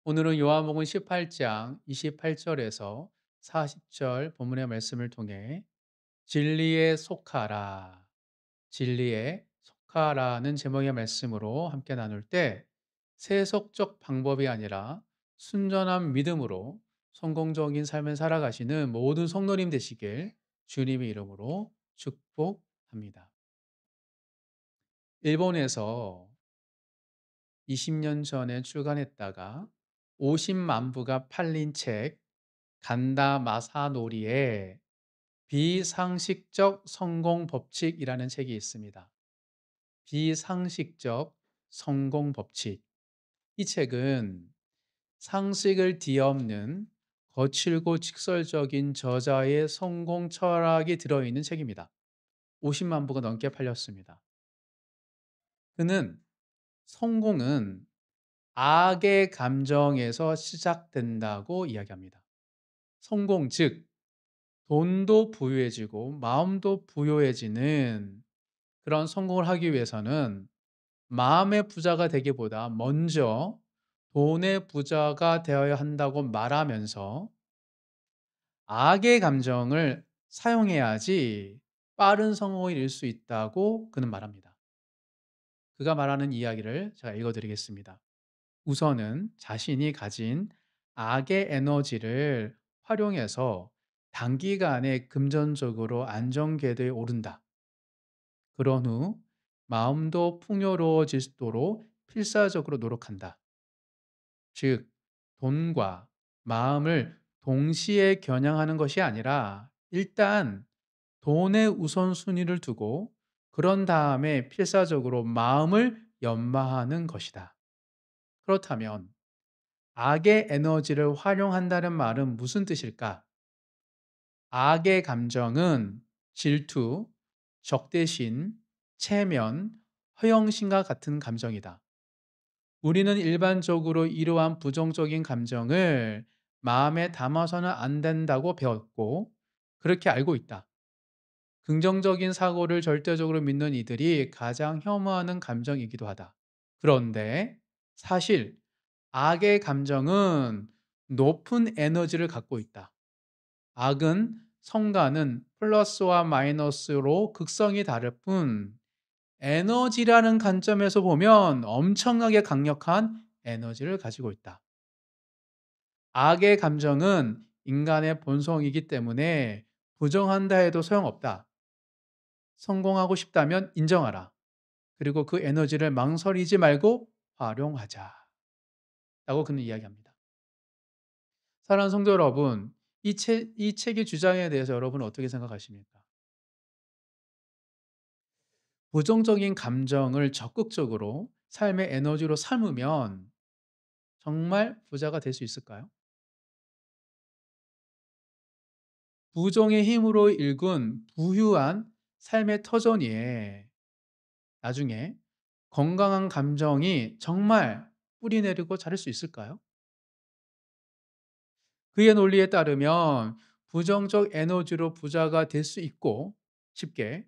오늘은 요한복음 18장 28절에서 40절 본문의 말씀을 통해 진리에 속하라, 진리에 속하라는 제목의 말씀으로 함께 나눌 때 세속적 방법이 아니라 순전한 믿음으로 성공적인 삶을 살아가시는 모든 성도님 되시길 주님의 이름으로 축복합니다. 일본에서 20년 전에 출간했다가 50만 부가 팔린 책 간다 마사노리의 비상식적 성공 법칙이라는 책이 있습니다. 비상식적 성공 법칙. 이 책은 상식을 뒤엎는 거칠고 직설적인 저자의 성공 철학이 들어있는 책입니다. 50만 부가 넘게 팔렸습니다. 그는 성공은 악의 감정에서 시작된다고 이야기합니다. 성공, 즉 돈도 부유해지고 마음도 부유해지는 그런 성공을 하기 위해서는 마음의 부자가 되기보다 먼저 돈의 부자가 되어야 한다고 말하면서 악의 감정을 사용해야지 빠른 성공을 이룰 수 있다고 그는 말합니다. 그가 말하는 이야기를 제가 읽어드리겠습니다. 우선은 자신이 가진 악의 에너지를 활용해서 단기간에 금전적으로 안정궤도에 오른다. 그런 후 마음도 풍요로워지도록 필사적으로 노력한다. 즉, 돈과 마음을 동시에 겨냥하는 것이 아니라 일단 돈의 우선순위를 두고 그런 다음에 필사적으로 마음을 연마하는 것이다. 그렇다면 악의 에너지를 활용한다는 말은 무슨 뜻일까? 악의 감정은 질투, 적대심, 체면, 허영심과 같은 감정이다. 우리는 일반적으로 이러한 부정적인 감정을 마음에 담아서는 안 된다고 배웠고, 그렇게 알고 있다. 긍정적인 사고를 절대적으로 믿는 이들이 가장 혐오하는 감정이기도 하다. 그런데 사실 악의 감정은 높은 에너지를 갖고 있다. 악은 성과는 플러스와 마이너스로 극성이 다를 뿐 에너지라는 관점에서 보면 엄청나게 강력한 에너지를 가지고 있다. 악의 감정은 인간의 본성이기 때문에 부정한다 해도 소용없다. 성공하고 싶다면 인정하라. 그리고 그 에너지를 망설이지 말고 활용하자. 라고 그는 이야기합니다. 사랑하는 성도 여러분, 이 책의 주장에 대해서 여러분은 어떻게 생각하십니까? 부정적인 감정을 적극적으로 삶의 에너지로 삼으면 정말 부자가 될 수 있을까요? 부정의 힘으로 일군 부유한 삶의 터전위에 나중에 건강한 감정이 정말 뿌리내리고 자랄 수 있을까요? 그의 논리에 따르면 부정적 에너지로 부자가 될 수 있고 쉽게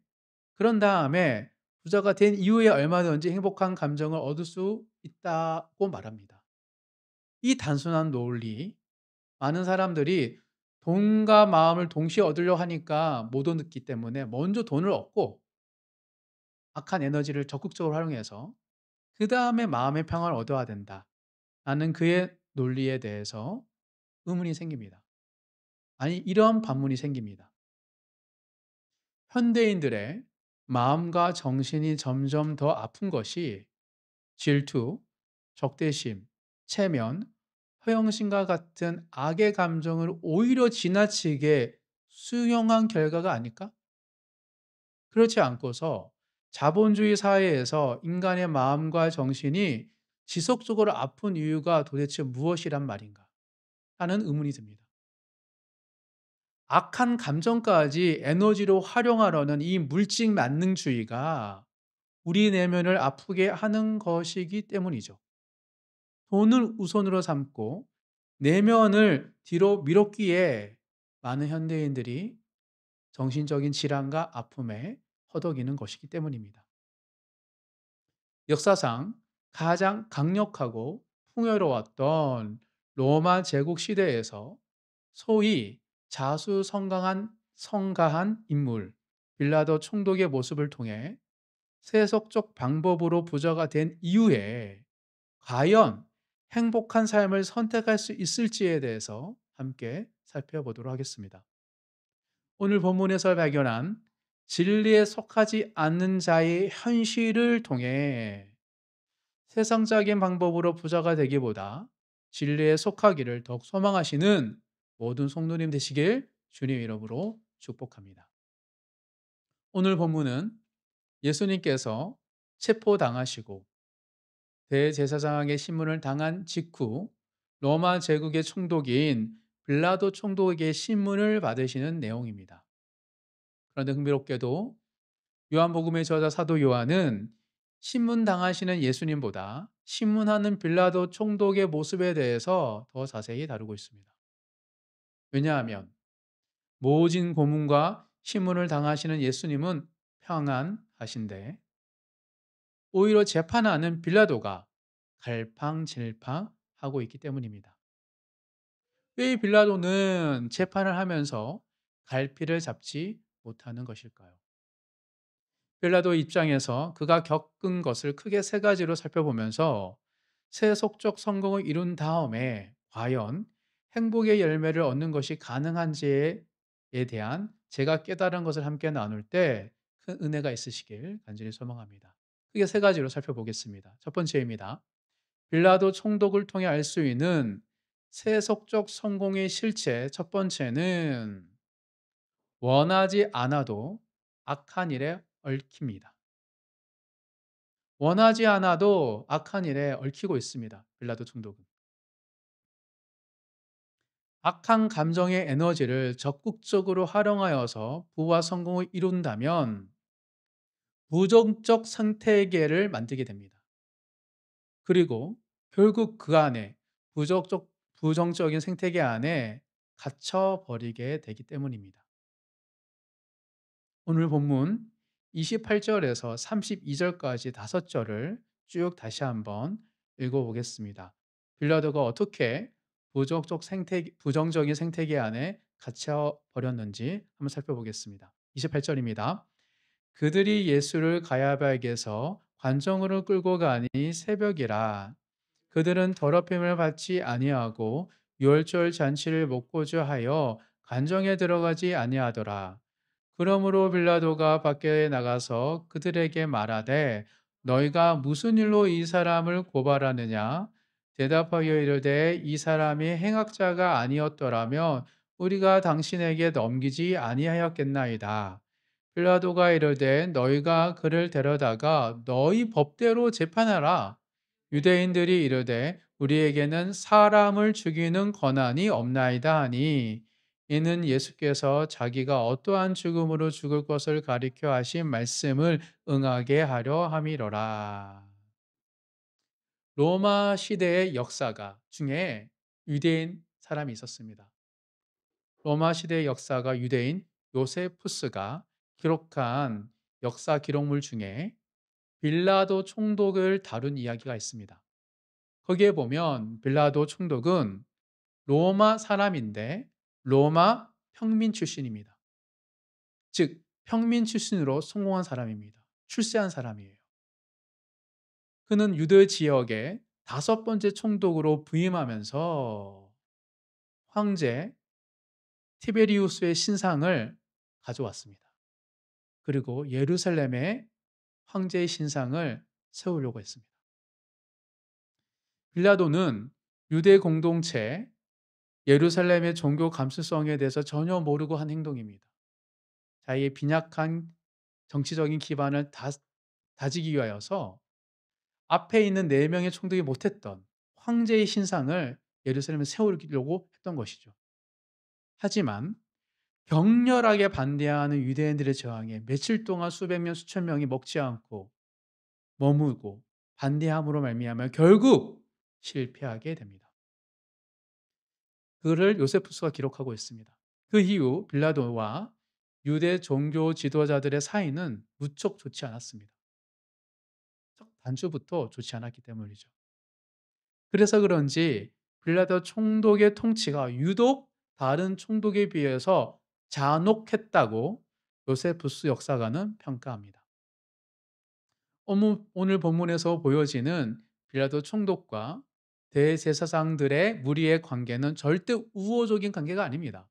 그런 다음에 부자가 된 이후에 얼마든지 행복한 감정을 얻을 수 있다고 말합니다. 이 단순한 논리, 많은 사람들이 돈과 마음을 동시에 얻으려 하니까 못 얻기 때문에 먼저 돈을 얻고 악한 에너지를 적극적으로 활용해서 그다음에 마음의 평화를 얻어야 된다. 라는 그의 논리에 대해서 의문이 생깁니다. 아니, 이런 반문이 생깁니다. 현대인들의 마음과 정신이 점점 더 아픈 것이 질투, 적대심, 체면, 허영심과 같은 악의 감정을 오히려 지나치게 수용한 결과가 아닐까? 그렇지 않고서 자본주의 사회에서 인간의 마음과 정신이 지속적으로 아픈 이유가 도대체 무엇이란 말인가? 하는 의문이 듭니다. 악한 감정까지 에너지로 활용하려는 이 물질 만능주의가 우리 내면을 아프게 하는 것이기 때문이죠. 돈을 우선으로 삼고 내면을 뒤로 미뤘기에 많은 현대인들이 정신적인 질환과 아픔에 허덕이는 것이기 때문입니다. 역사상 가장 강력하고 풍요로웠던 로마 제국 시대에서 소위 성가한 인물 빌라도 총독의 모습을 통해 세속적 방법으로 부자가 된 이후에 과연 행복한 삶을 선택할 수 있을지에 대해서 함께 살펴보도록 하겠습니다. 오늘 본문에서 발견한 진리에 속하지 않는 자의 현실을 통해 세상적인 방법으로 부자가 되기보다 진리에 속하기를 더욱 소망하시는 모든 성도님 되시길 주님 이름으로 축복합니다. 오늘 본문은 예수님께서 체포당하시고 대제사장에게 신문을 당한 직후 로마 제국의 총독인 빌라도 총독에게 신문을 받으시는 내용입니다. 그런데 흥미롭게도 요한복음의 저자 사도 요한은 신문 당하시는 예수님보다 신문하는 빌라도 총독의 모습에 대해서 더 자세히 다루고 있습니다. 왜냐하면 모진 고문과 신문을 당하시는 예수님은 평안하신데 오히려 재판하는 빌라도가 갈팡질팡하고 있기 때문입니다. 왜 빌라도는 재판을 하면서 갈피를 잡지 못하는 것일까요? 빌라도 입장에서 그가 겪은 것을 크게 세 가지로 살펴보면서 세속적 성공을 이룬 다음에 과연 행복의 열매를 얻는 것이 가능한지에 대한 제가 깨달은 것을 함께 나눌 때 큰 은혜가 있으시길 간절히 소망합니다. 크게 세 가지로 살펴보겠습니다. 첫 번째입니다. 빌라도 총독을 통해 알 수 있는 세속적 성공의 실체 첫 번째는 원하지 않아도 악한 일에 얽힙니다. 원하지 않아도 악한 일에 얽히고 있습니다. 빌라도 총독은. 악한 감정의 에너지를 적극적으로 활용하여서 부와 성공을 이룬다면 부정적 생태계를 만들게 됩니다. 그리고 결국 그 안에 부정적인 생태계 안에 갇혀 버리게 되기 때문입니다. 오늘 본문 28절에서 32절까지 5절을 쭉 다시 한번 읽어보겠습니다. 빌라도가 어떻게 부정적인 생태계 안에 갇혀 버렸는지 한번 살펴보겠습니다. 28절입니다. 그들이 예수를 가야바에게서 관정으로 끌고 가니 새벽이라 그들은 더럽힘을 받지 아니하고 유월절 잔치를 먹고자 하여 관정에 들어가지 아니하더라. 그러므로 빌라도가 밖에 나가서 그들에게 말하되 너희가 무슨 일로 이 사람을 고발하느냐? 대답하여 이르되 이 사람이 행악자가 아니었더라면 우리가 당신에게 넘기지 아니하였겠나이다. 빌라도가 이르되 너희가 그를 데려다가 너희 법대로 재판하라. 유대인들이 이르되 우리에게는 사람을 죽이는 권한이 없나이다 하니 이는 예수께서 자기가 어떠한 죽음으로 죽을 것을 가리켜 하신 말씀을 응하게 하려 함이로라. 로마 시대의 역사가 중에 유대인 사람이 있었습니다. 로마 시대의 역사가 유대인 요세푸스가 기록한 역사 기록물 중에 빌라도 총독을 다룬 이야기가 있습니다. 거기에 보면 빌라도 총독은 로마 사람인데 로마 평민 출신입니다. 즉 평민 출신으로 성공한 사람입니다. 출세한 사람이에요. 그는 유대 지역의 5번째 총독으로 부임하면서 황제 티베리우스의 신상을 가져왔습니다. 그리고 예루살렘에 황제의 신상을 세우려고 했습니다. 빌라도는 유대 공동체 예루살렘의 종교 감수성에 대해서 전혀 모르고 한 행동입니다. 자기의 빈약한 정치적인 기반을 다지기 위하여서 앞에 있는 4명의 총독이 못했던 황제의 신상을 예루살렘에 세우려고 했던 것이죠. 하지만 격렬하게 반대하는 유대인들의 저항에 며칠 동안 수백 명, 수천 명이 먹지 않고 머무고 반대함으로 말미암아 결국 실패하게 됩니다. 그를 요세푸스가 기록하고 있습니다. 그 이후 빌라도와 유대 종교 지도자들의 사이는 무척 좋지 않았습니다. 첫 단추부터 좋지 않았기 때문이죠. 그래서 그런지 빌라도 총독의 통치가 유독 다른 총독에 비해서 잔혹했다고 요세푸스 역사가는 평가합니다. 오늘 본문에서 보여지는 빌라도 총독과 대제사장들의 무리의 관계는 절대 우호적인 관계가 아닙니다.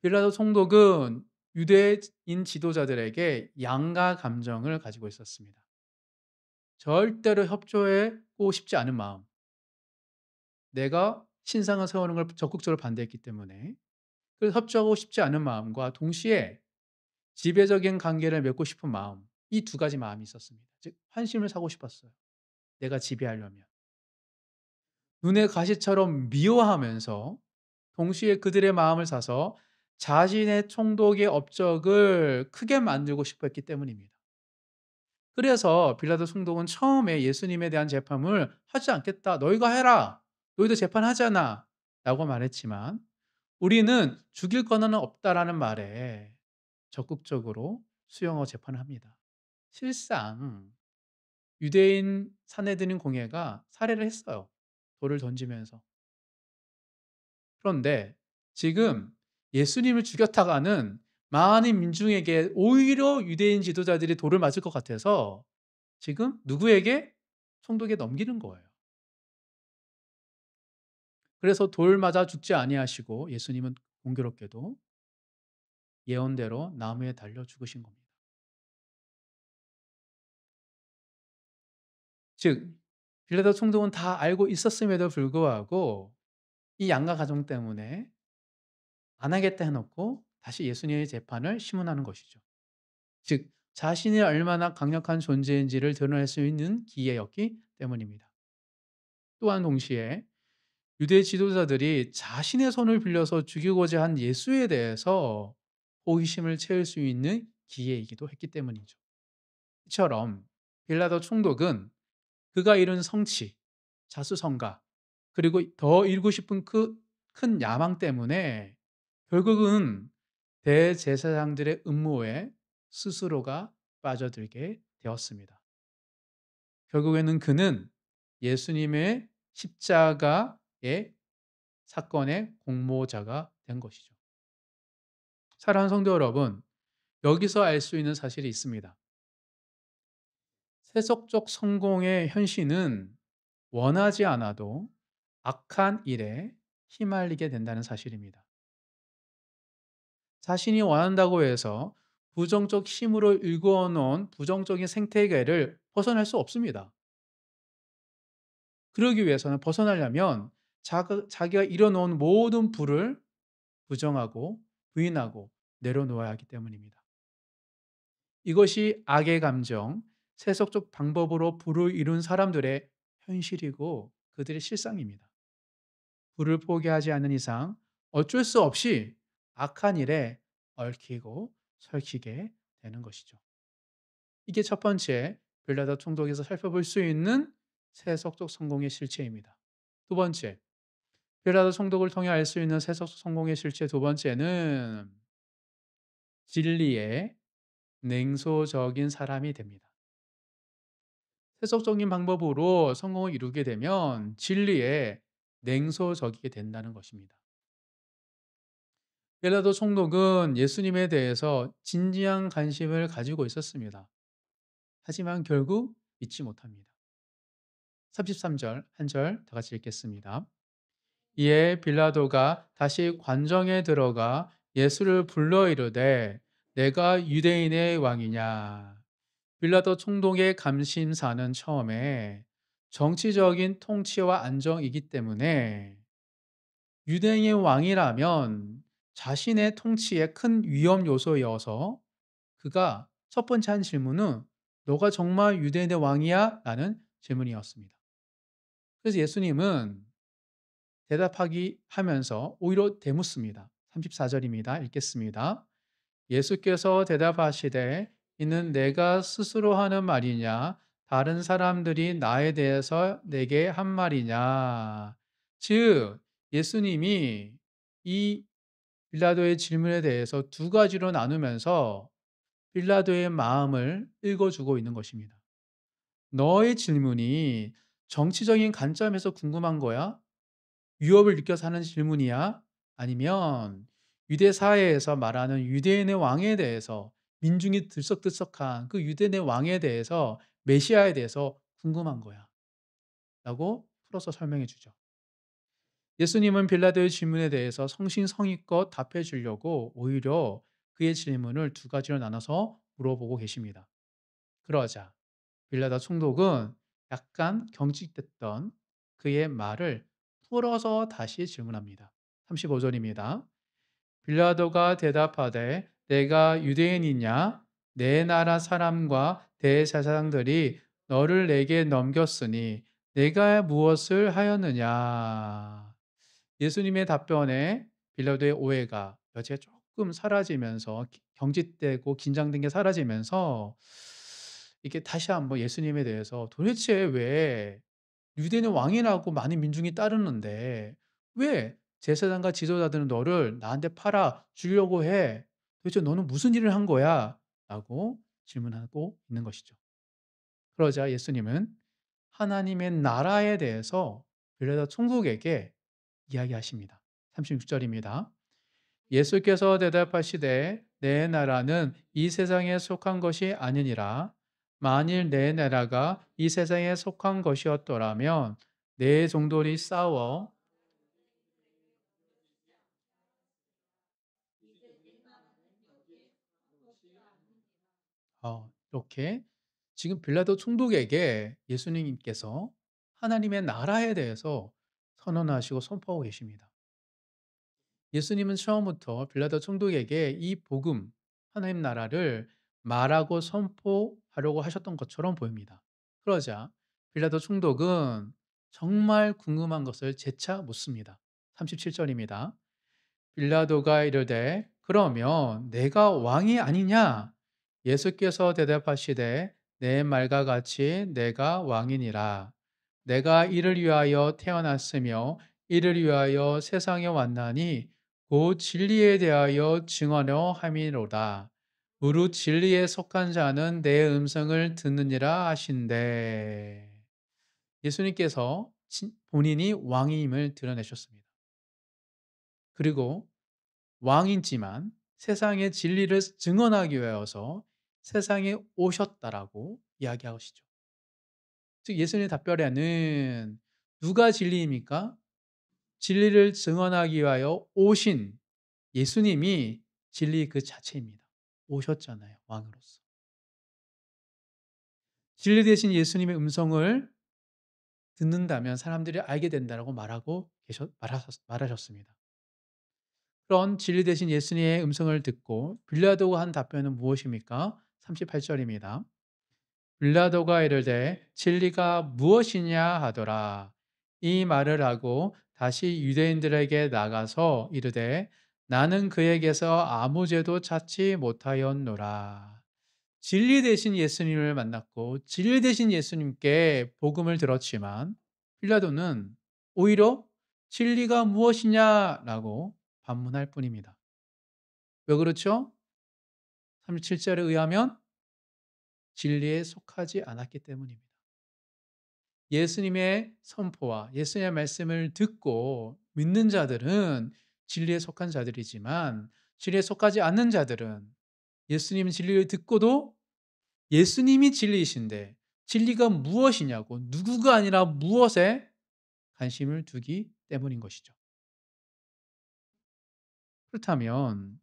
빌라도 총독은 유대인 지도자들에게 양가 감정을 가지고 있었습니다. 절대로 협조하고 싶지 않은 마음, 내가 신상을 세우는 걸 적극적으로 반대했기 때문에 그래서 협조하고 싶지 않은 마음과 동시에 지배적인 관계를 맺고 싶은 마음, 이 두 가지 마음이 있었습니다. 즉 환심을 사고 싶었어요, 내가 지배하려면. 눈의 가시처럼 미워하면서 동시에 그들의 마음을 사서 자신의 총독의 업적을 크게 만들고 싶어 했기 때문입니다. 그래서 빌라도 총독은 처음에 예수님에 대한 재판을 하지 않겠다. 너희가 해라. 너희도 재판하잖아. 라고 말했지만 우리는 죽일 권한은 없다라는 말에 적극적으로 수용하고 재판을 합니다. 실상 유대인 사내들인 공회가 살해를 했어요, 돌을 던지면서. 그런데 지금 예수님을 죽였다가는 많은 민중에게 오히려 유대인 지도자들이 돌을 맞을 것 같아서 지금 누구에게? 총독에 넘기는 거예요. 그래서 돌 맞아 죽지 아니하시고 예수님은 공교롭게도 예언대로 나무에 달려 죽으신 겁니다. 즉 빌라도 총독은 다 알고 있었음에도 불구하고 이 양가 가정 때문에 안 하겠다 해 놓고 다시 예수님의 재판을 심문하는 것이죠. 즉 자신이 얼마나 강력한 존재인지를 드러낼 수 있는 기회였기 때문입니다. 또한 동시에 유대 지도자들이 자신의 손을 빌려서 죽이고자 한 예수에 대해서 호기심을 채울 수 있는 기회이기도 했기 때문이죠. 이처럼 빌라도 총독은 그가 이룬 성취, 자수성가, 그리고 더 이루고 싶은 그 큰 야망 때문에 결국은 대제사장들의 음모에 스스로가 빠져들게 되었습니다. 결국에는 그는 예수님의 십자가의 사건의 공모자가 된 것이죠. 사랑하는 성도 여러분, 여기서 알 수 있는 사실이 있습니다. 세속적 성공의 현실은 원하지 않아도 악한 일에 휘말리게 된다는 사실입니다. 자신이 원한다고 해서 부정적 힘으로 일구어 놓은 부정적인 생태계를 벗어날 수 없습니다. 그러기 위해서는 벗어나려면 자기가 이뤄놓은 모든 부를 부정하고 부인하고 내려놓아야 하기 때문입니다. 이것이 악의 감정, 세속적 방법으로 부를 이룬 사람들의 현실이고 그들의 실상입니다. 부를 포기하지 않는 이상 어쩔 수 없이 악한 일에 얽히고 설키게 되는 것이죠. 이게 첫 번째 빌라도 총독에서 살펴볼 수 있는 세속적 성공의 실체입니다. 두 번째, 빌라도 총독을 통해 알 수 있는 세속적 성공의 실체 두 번째는 진리의 냉소적인 사람이 됩니다. 세속적인 방법으로 성공을 이루게 되면 진리에 냉소적이게 된다는 것입니다. 빌라도 총독은 예수님에 대해서 진지한 관심을 가지고 있었습니다. 하지만 결국 믿지 못합니다. 33절 한 절 다 같이 읽겠습니다. 이에 빌라도가 다시 관정에 들어가 예수를 불러 이르되 내가 유대인의 왕이냐. 빌라도 총독의 감심사는 처음에 정치적인 통치와 안정이기 때문에 유대인의 왕이라면 자신의 통치에 큰 위험 요소여서 그가 첫 번째 한 질문은 너가 정말 유대인의 왕이야? 라는 질문이었습니다. 그래서 예수님은 대답하기 하면서 오히려 대묻습니다. 34절입니다. 읽겠습니다. 예수께서 대답하시되 이는 내가 스스로 하는 말이냐 다른 사람들이 나에 대해서 내게 한 말이냐. 즉 예수님이 이 빌라도의 질문에 대해서 두 가지로 나누면서 빌라도의 마음을 읽어주고 있는 것입니다. 너의 질문이 정치적인 관점에서 궁금한 거야? 위협을 느껴서 하는 질문이야? 아니면 유대 사회에서 말하는 유대인의 왕에 대해서 민중이 들썩들썩한 그 유대인의 왕에 대해서 메시아에 대해서 궁금한 거야. 라고 풀어서 설명해 주죠. 예수님은 빌라도의 질문에 대해서 성심성의껏 답해 주려고 오히려 그의 질문을 두 가지로 나눠서 물어보고 계십니다. 그러자 빌라도 총독은 약간 경직됐던 그의 말을 풀어서 다시 질문합니다. 35절입니다. 빌라도가 대답하되 내가 유대인이냐 내 나라 사람과 대제사장들이 너를 내게 넘겼으니 내가 무엇을 하였느냐. 예수님의 답변에 빌라도의 오해가 여지가 조금 사라지면서 경직되고 긴장된 게 사라지면서 이게 다시 한번 예수님에 대해서 도대체 왜 유대인의 왕이라고 많은 민중이 따르는데 왜 제사장과 지도자들은 너를 나한테 팔아 주려고 해? 도대체 너는 무슨 일을 한 거야? 라고 질문하고 있는 것이죠. 그러자 예수님은 하나님의 나라에 대해서 빌라도 총독에게 이야기하십니다. 36절입니다. 예수께서 대답하시되 내 나라는 이 세상에 속한 것이 아니니라. 만일 내 나라가 이 세상에 속한 것이었더라면 내 종들이 싸워 이렇게 지금 빌라도 총독에게 예수님께서 하나님의 나라에 대해서 선언하시고 선포하고 계십니다. 예수님은 처음부터 빌라도 총독에게 이 복음, 하나님 나라를 말하고 선포하려고 하셨던 것처럼 보입니다. 그러자 빌라도 총독은 정말 궁금한 것을 재차 묻습니다. 37절입니다. 빌라도가 이르되 그러면 내가 왕이 아니냐? 예수께서 대답하시되 내 말과 같이 내가 왕이니라. 내가 이를 위하여 태어났으며 이를 위하여 세상에 왔나니 곧 진리에 대하여 증언하려 함이로다. 무릇 진리에 속한 자는 내 음성을 듣느니라 하신대. 예수님께서 본인이 왕임을 드러내셨습니다. 그리고 왕이지만 세상의 진리를 증언하기 위하여서 세상에 오셨다라고 이야기하시죠. 즉 예수님의 답변에는 누가 진리입니까? 진리를 증언하기 위하여 오신 예수님이 진리 그 자체입니다. 오셨잖아요, 왕으로서. 진리 되신 예수님의 음성을 듣는다면 사람들이 알게 된다라고 말하셨습니다. 그런 진리 되신 예수님의 음성을 듣고 빌라도가 한 답변은 무엇입니까? 38절입니다. 빌라도가 이르되 진리가 무엇이냐 하더라. 이 말을 하고 다시 유대인들에게 나가서 이르되 나는 그에게서 아무 죄도 찾지 못하였노라. 진리 되신 예수님을 만났고 진리 되신 예수님께 복음을 들었지만 빌라도는 오히려 진리가 무엇이냐라고 반문할 뿐입니다. 왜 그렇죠? 37절에 의하면 진리에 속하지 않았기 때문입니다. 예수님의 선포와 예수님의 말씀을 듣고 믿는 자들은 진리에 속한 자들이지만 진리에 속하지 않는 자들은 예수님 진리를 듣고도 예수님이 진리이신데 진리가 무엇이냐고 누구가 아니라 무엇에 관심을 두기 때문인 것이죠. 그렇다면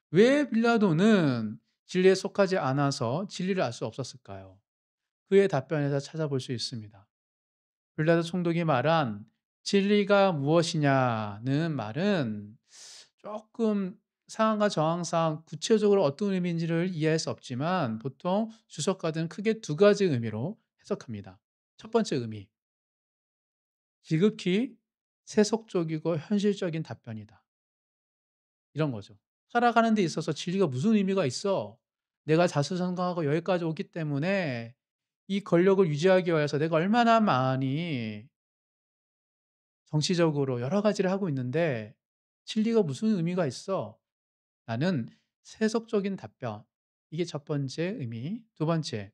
왜 빌라도는 진리에 속하지 않아서 진리를 알 수 없었을까요? 그의 답변에서 찾아볼 수 있습니다. 빌라도 총독이 말한 진리가 무엇이냐는 말은 조금 상황과 정황상 구체적으로 어떤 의미인지를 이해할 수 없지만 보통 주석가들은 크게 두 가지 의미로 해석합니다. 첫 번째 의미, 지극히 세속적이고 현실적인 답변이다. 이런 거죠. 살아가는 데 있어서 진리가 무슨 의미가 있어? 내가 자수성가하고 여기까지 오기 때문에 이 권력을 유지하기 위해서 내가 얼마나 많이 정치적으로 여러 가지를 하고 있는데 진리가 무슨 의미가 있어? 라는 세속적인 답변. 이게 첫 번째 의미. 두 번째,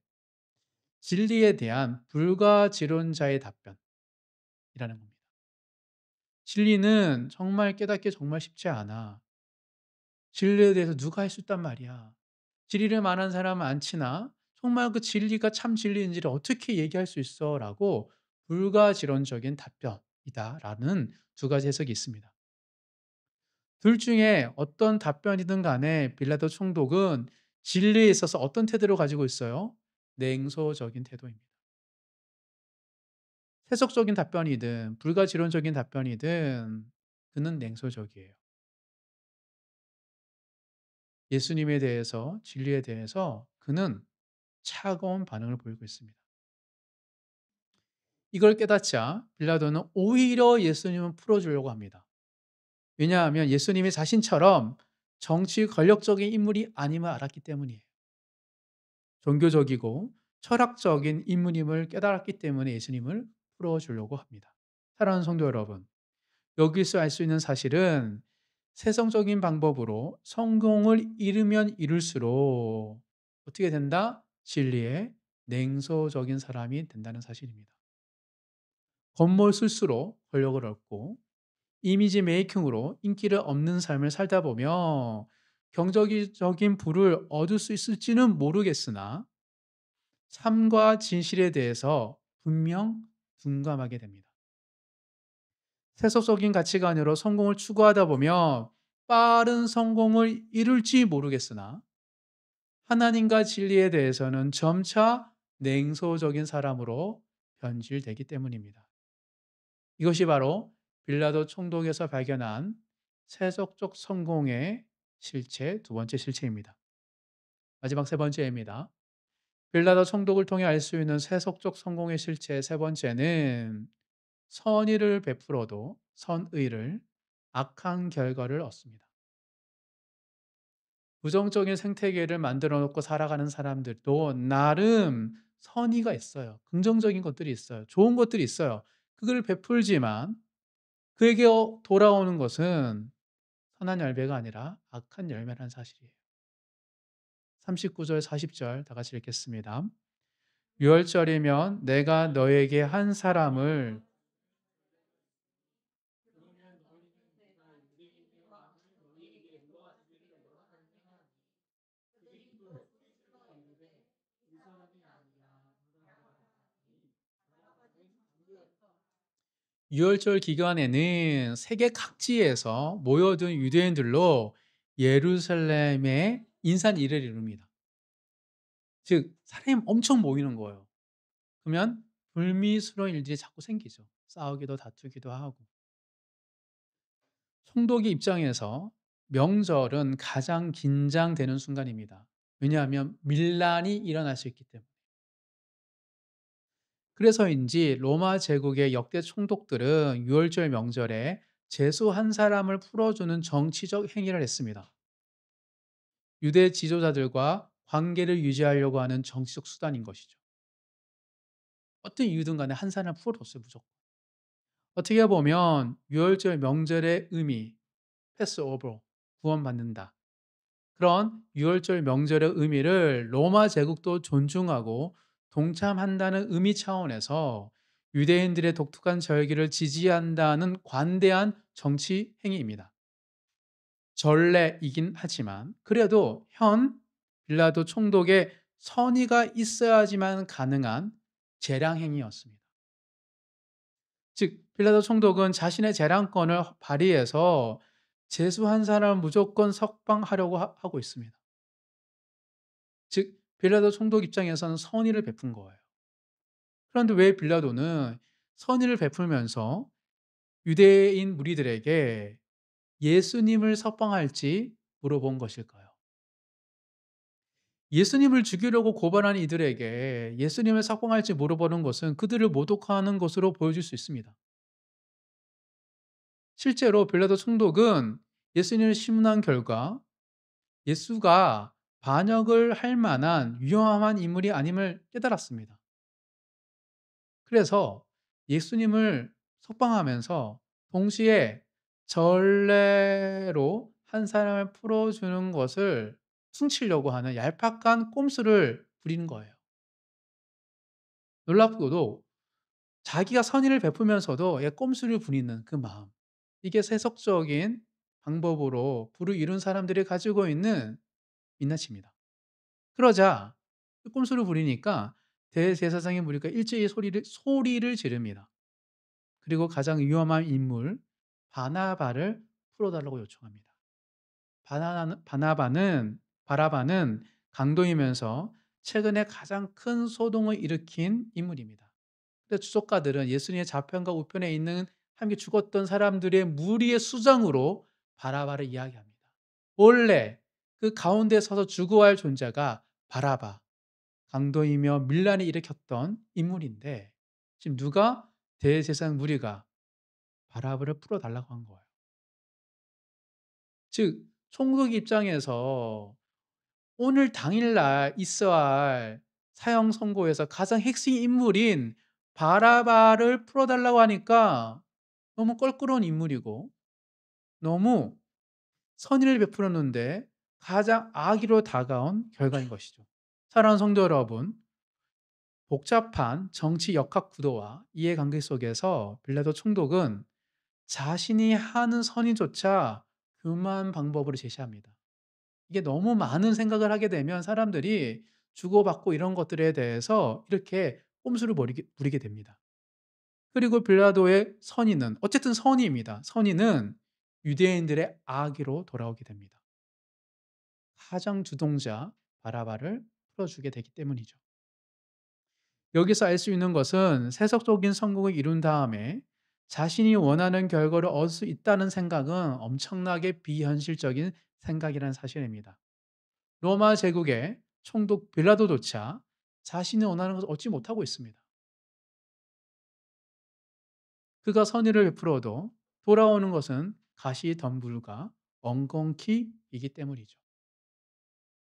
진리에 대한 불가지론자의 답변이라는 겁니다. 진리는 정말 깨닫기 정말 쉽지 않아. 진리에 대해서 누가 할 수 있단 말이야. 진리를 말하는 사람은 많지나 정말 그 진리가 참 진리인지를 어떻게 얘기할 수 있어라고 불가지론적인 답변이다라는 두 가지 해석이 있습니다. 둘 중에 어떤 답변이든 간에 빌라도 총독은 진리에 있어서 어떤 태도를 가지고 있어요? 냉소적인 태도입니다. 세속적인 답변이든 불가지론적인 답변이든 그는 냉소적이에요. 예수님에 대해서 진리에 대해서 그는 차가운 반응을 보이고 있습니다. 이걸 깨닫자 빌라도는 오히려 예수님을 풀어주려고 합니다. 왜냐하면 예수님이 자신처럼 정치 권력적인 인물이 아님을 알았기 때문이에요. 종교적이고 철학적인 인물임을 깨달았기 때문에 예수님을 풀어주려고 합니다. 사랑하는 성도 여러분, 여기서 알 수 있는 사실은 세상적인 방법으로 성공을 이루면 이룰수록 어떻게 된다? 진리에 냉소적인 사람이 된다는 사실입니다. 겉멋 술수로 권력을 얻고 이미지 메이킹으로 인기를 얻는 삶을 살다 보면 경적인 부를 얻을 수 있을지는 모르겠으나 삶과 진실에 대해서 분명 둔감하게 됩니다. 세속적인 가치관으로 성공을 추구하다 보면 빠른 성공을 이룰지 모르겠으나 하나님과 진리에 대해서는 점차 냉소적인 사람으로 변질되기 때문입니다. 이것이 바로 빌라도 총독에서 발견한 세속적 성공의 실체 두 번째 실체입니다. 마지막 세 번째입니다. 빌라도 총독을 통해 알 수 있는 세속적 성공의 실체 세 번째는 선의를 베풀어도 선의를 악한 결과를 얻습니다. 부정적인 생태계를 만들어 놓고 살아가는 사람들도 나름 선의가 있어요. 긍정적인 것들이 있어요. 좋은 것들이 있어요. 그걸 베풀지만 그에게 돌아오는 것은 선한 열매가 아니라 악한 열매라는 사실이에요. 39절 40절 다 같이 읽겠습니다. 유월절이면 내가 너에게 한 사람을 유월절 기간에는 세계 각지에서 모여든 유대인들로 예루살렘에 인산일을 이룹니다. 즉 사람이 엄청 모이는 거예요. 그러면 불미스러운 일들이 자꾸 생기죠. 싸우기도 다투기도 하고. 총독의 입장에서 명절은 가장 긴장되는 순간입니다. 왜냐하면 밀란이 일어날 수 있기 때문에. 그래서인지 로마 제국의 역대 총독들은 유월절 명절에 재수 한 사람을 풀어주는 정치적 행위를 했습니다. 유대 지도자들과 관계를 유지하려고 하는 정치적 수단인 것이죠. 어떤 이유든 간에 한 사람을 풀어줬어요, 무조건. 어떻게 보면 유월절 명절의 의미, 패스오버, 구원받는다. 그런 유월절 명절의 의미를 로마 제국도 존중하고 동참한다는 의미 차원에서 유대인들의 독특한 절기를 지지한다는 관대한 정치 행위입니다. 전례이긴 하지만 그래도 현 빌라도 총독의 선의가 있어야지만 가능한 재량 행위였습니다. 즉 빌라도 총독은 자신의 재량권을 발휘해서 재수한 사람을 무조건 석방하려고 하고 있습니다. 즉 빌라도 총독 입장에서는 선의를 베푼 거예요. 그런데 왜 빌라도는 선의를 베풀면서 유대인 무리들에게 예수님을 석방할지 물어본 것일까요? 예수님을 죽이려고 고발하는 이들에게 예수님을 석방할지 물어보는 것은 그들을 모독하는 것으로 보여질 수 있습니다. 실제로 빌라도 총독은 예수님을 심문한 결과 예수가 반역을 할 만한 위험한 인물이 아님을 깨달았습니다. 그래서 예수님을 석방하면서 동시에 전례로 한 사람을 풀어주는 것을 퉁치려고 하는 얄팍한 꼼수를 부리는 거예요. 놀랍게도 자기가 선의를 베푸면서도 꼼수를 부리는 그 마음. 이게 세속적인 방법으로 부를 이룬 사람들이 가지고 있는 민낯입니다. 그러자 그 꼼수를 부리니까 대제사장의 무리가 일제히 소리를 지릅니다. 그리고 가장 위험한 인물 바나바를 풀어 달라고 요청합니다. 바나바는 강도이면서 최근에 가장 큰 소동을 일으킨 인물입니다. 근데 추적가들은 예수님의 좌편과 우편에 있는 함께 죽었던 사람들의 무리의 수장으로 바라바를 이야기합니다. 원래 그 가운데 서서 죽어야 할 존재가 바라바, 강도이며 밀란을 일으켰던 인물인데 지금 누가 대제사장 무리가 바라바를 풀어 달라고 한 거예요. 즉 총독 입장에서 오늘 당일날 있어야 할 사형 선고에서 가장 핵심 인물인 바라바를 풀어 달라고 하니까 너무 껄끄러운 인물이고 너무 선의를 베풀었는데 가장 악의로 다가온 결과인 것이죠. 사랑하는 성도 여러분, 복잡한 정치 역학 구도와 이해관계 속에서 빌라도 총독은 자신이 하는 선의조차 교묘한 방법으로 제시합니다. 이게 너무 많은 생각을 하게 되면 사람들이 주고받고 이런 것들에 대해서 이렇게 꼼수를 부리게 됩니다. 그리고 빌라도의 선의는 어쨌든 선의입니다. 선의는 유대인들의 악의로 돌아오게 됩니다. 가장 주동자 바라바를 풀어주게 되기 때문이죠. 여기서 알 수 있는 것은 세속적인 성공을 이룬 다음에 자신이 원하는 결과를 얻을 수 있다는 생각은 엄청나게 비현실적인 생각이라는 사실입니다. 로마 제국의 총독 빌라도조차 자신이 원하는 것을 얻지 못하고 있습니다. 그가 선의를 베풀어도 돌아오는 것은 가시덤불과 엉겅퀴이기 때문이죠.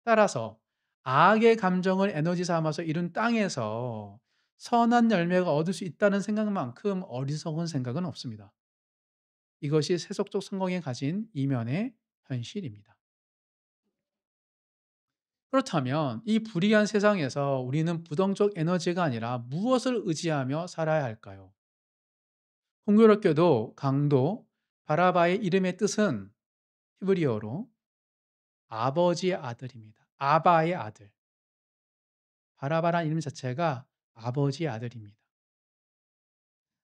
따라서 악의 감정을 에너지 삼아서 이룬 땅에서 선한 열매가 얻을 수 있다는 생각만큼 어리석은 생각은 없습니다. 이것이 세속적 성공에 가진 이면의 현실입니다. 그렇다면 이 불의한 세상에서 우리는 부정적 에너지가 아니라 무엇을 의지하며 살아야 할까요? 공교롭게도 강도 바라바의 이름의 뜻은 히브리어로 아버지의 아들입니다. 아바의 아들. 바라바란 이름 자체가 아버지의 아들입니다.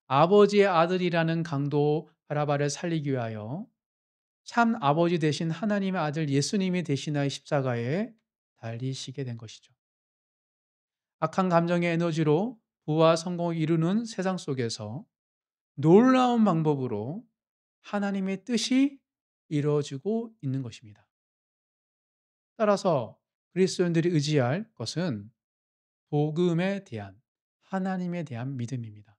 아버지의 아들이라는 강도 바라바를 살리기 위하여 참 아버지 되신 하나님의 아들 예수님이 대신하여 십자가에 달리시게 된 것이죠. 악한 감정의 에너지로 부와 성공을 이루는 세상 속에서 놀라운 방법으로 하나님의 뜻이 이루어지고 있는 것입니다. 따라서 그리스도인들이 의지할 것은 복음에 대한 하나님에 대한 믿음입니다.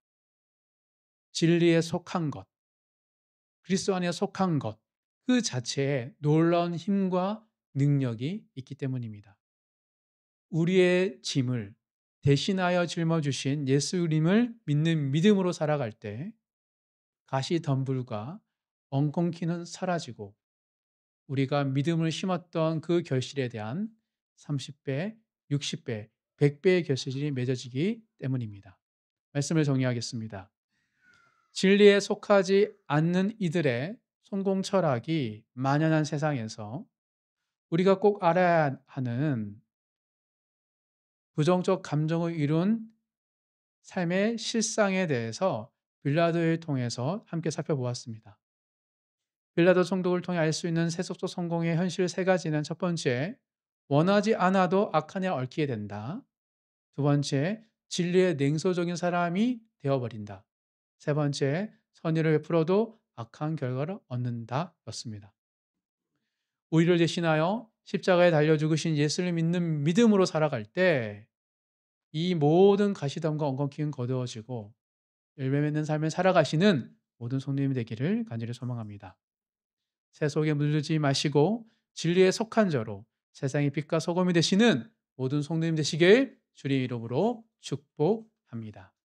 진리에 속한 것, 그리스도 안에 속한 것, 그 자체에 놀라운 힘과 능력이 있기 때문입니다. 우리의 짐을 대신하여 짊어주신 예수님을 믿는 믿음으로 살아갈 때 가시덤불과 엉겅퀴는 사라지고 우리가 믿음을 심었던 그 결실에 대한 30배, 60배, 100배의 결실이 맺어지기 때문입니다. 말씀을 정리하겠습니다. 진리에 속하지 않는 이들의 성공 철학이 만연한 세상에서 우리가 꼭 알아야 하는 부정적 감정을 이룬 삶의 실상에 대해서 빌라도를 통해서 함께 살펴보았습니다. 빌라도 총독을 통해 알 수 있는 세속적 성공의 현실 세 가지는 첫 번째, 원하지 않아도 악한 에 얽히게 된다. 두 번째, 진리의 냉소적인 사람이 되어버린다. 세 번째, 선의를 베풀어도 악한 결과를 얻는다 였습니다. 우리를 대신하여 십자가에 달려 죽으신 예수를 믿는 믿음으로 살아갈 때 이 모든 가시덤과 엉겅퀴는 거두어지고 열매 맺는 삶을 살아가시는 모든 성도님이 되기를 간절히 소망합니다. 세속에 물들지 마시고 진리에 속한 자로 세상의 빛과 소금이 되시는 모든 성도님 되시길 주님 이름으로 축복합니다.